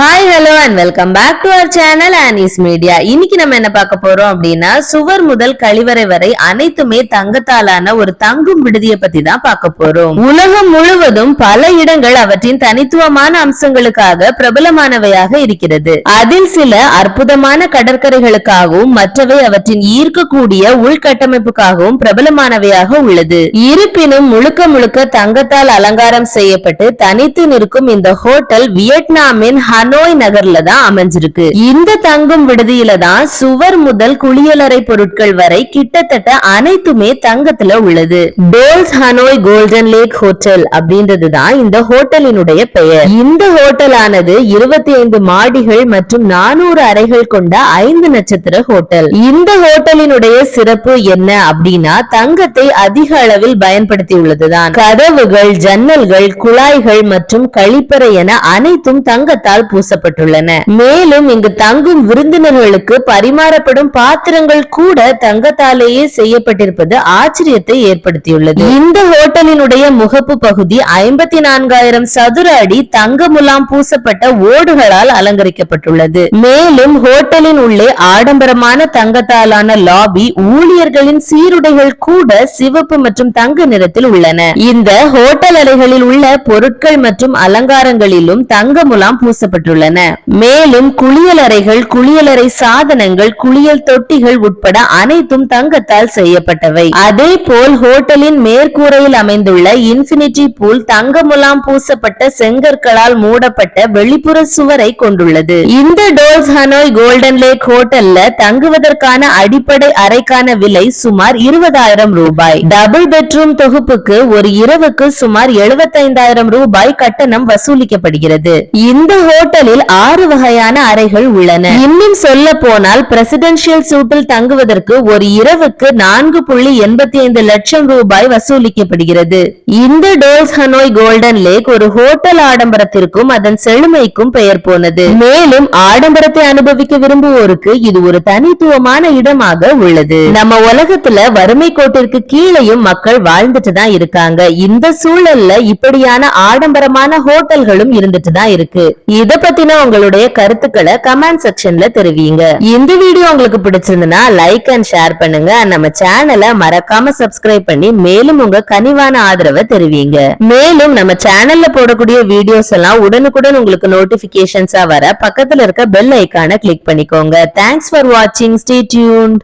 Hi hello and welcome back to our channel Anis media. இன்னைக்கு நம்ம என்ன பார்க்க போறோம் அப்படின்னா, சுவர் முதல் கழிவறை வரை அனைத்துமே தங்கத்தாலான ஒரு தங்கும் விடுதியை பத்தி தான் பார்க்க போறோம். உலகம் முழுவதும் பல இடங்கள் அவற்றின் தனித்துவமான அம்சங்களுக்காக பிரபலமானவையாக இருக்கிறது. அதில் சில அற்புதமான கடற்கரைகளுக்காகவும் மற்றவை அவற்றின் ஈர்க்கக்கூடிய உள்கட்டமைப்புக்காகவும் பிரபலமானவையாக உள்ளது. இருப்பினும் முழுக்க முழுக்க தங்கத்தால் அலங்காரம் செய்யப்பட்டு தனித்து நிற்கும் இந்த ஹோட்டல் வியட்நாமின் ஹனோய் நகர்ல தான் அமைஞ்சிருக்கு. இந்த தங்கும் விடுதியில தான் சுவர் முதல் குளியலறை பொருட்கள் வரை கிட்டத்தட்ட அனைத்துமே தங்கத்துல உள்ளது. Dolce Hanoi golden lake hotel அப்படின்றது தான் இந்த ஹோட்டலினுடைய பெயர். இந்த ஹோட்டலானது 25 மாடிகள் மற்றும் 400 அறைகள் கொண்ட 5 நட்சத்திர ஹோட்டல். இந்த ஹோட்டலினுடைய சிறப்பு என்ன அப்படின்னா, தங்கத்தை அதிக அளவில் பயன்படுத்தி உள்ளதுதான். கதவுகள், ஜன்னல்கள், குழாய்கள் மற்றும் கழிப்பறை என அனைத்தும் தங்கத்தால் பூசப்பட்டுள்ளன. மேலும் இங்கு தங்கும் விருந்தினர்களுக்கு பரிமாறப்படும் பாத்திரங்கள் கூட தங்கத்தாலேயே செய்யப்பட்டிருப்பது ஆச்சரியத்தை ஏற்படுத்தியுள்ளது. இந்த ஹோட்டலினுடைய முகப்பு பகுதி 54,000 சதுர அடி தங்க முலாம் பூசப்பட்ட ஓடுகளால் அலங்கரிக்கப்பட்டுள்ளது. மேலும் ஹோட்டலின் உள்ளே ஆடம்பரமான தங்கத்தாலான லாபி, ஊழியர்களின் சீருடைகள் கூட சிவப்பு மற்றும் தங்க நிறத்தில் உள்ளன. இந்த ஹோட்டல் அறைகளில் உள்ள பொருட்கள் மற்றும் அலங்காரங்களிலும் தங்க முலாம் பூசப்பட்டுள்ளன. மேலும் குளியல் அறைகள், குளியலறை சாதனங்கள், குளியல் தொட்டிகள் உட்பட அனைத்தும் தங்கத்தால் செய்யப்பட்டவை. அதே போல் ஹோட்டலின் மேற்கூரையில் அமைந்துள்ள இன்ஃபினிட்டி பூல் தங்க முலாம் பூசப்பட்ட செங்கற்களால் மூடப்பட்ட வெளிப்புற சுவரை கொண்டுள்ளது. இந்த டோல்ஸ் ஹனோய் கோல்டன் லேக் ஹோட்டல்ல தங்குவதற்கான அடிப்படை அறைக்கான விலை சுமார் 20,000 ரூபாய். டபுள் பெட்ரூம் தொகுப்புக்கு ஒரு இரவுக்கு சுமார் 75,000 ரூபாய் கட்டணம் வசூலிக்கப்படுகிறது. இந்த ஹோட்டலில் 6 வகையான அறைகள் உள்ளன. இன்னும் சொல்ல போனால் பிரசிடென்ஷியல் சூட்டில் தங்குவதற்கு ஒரு இரவுக்கு 4.85 லட்சம் ரூபாய் வசூலிக்கப்படுகிறது. இந்த டோல்ஸ் ஹனோய் கோல்டன் லேக் ஒரு ஹோட்டல் ஆடம்பரத்திற்கும் அதன் செழுமைக்கும் பெயர் போனது. மேலும் ஆடம்பரத்தை அனுபவிக்க விரும்புவோருக்கு இது ஒரு தனித்துவமான இடமாக உள்ளது. நம்ம உலகத்துல வறுமை கோட்டிற்கு கீழையும் மக்கள் வாழ்ந்துட்டு தான் இருக்காங்க. இந்த சூழல்ல இப்படியான ஆடம்பரமான ஹோட்டல்களும் இருந்துட்டு தான் இருக்கு. இத பத்தின உங்களுடைய கருத்துக்களை கமெண்ட் செக்ஷன்ல தெரிவிங்க. இந்த வீடியோ உங்களுக்கு பிடிச்சிருந்தா லைக் அண்ட் ஷேர் பண்ணுங்க. நம்ம சேனலை மறக்காம சப்ஸ்கிரைப் பண்ணி மேலும் உங்க கனிவான ஆதரவை தெரிவிங்க. மேலும் நம்ம சேனல்ல போடக்கூடிய வீடியோஸ் எல்லாம் உடனுக்குடன் உங்களுக்கு நோட்டிபிகேஷன்ஸா வர பக்கத்துல இருக்க பெல் ஐகானை கிளிக் பண்ணிக்கோங்க. தேங்க்ஸ் ஃபார் வாட்சிங். Stay tuned.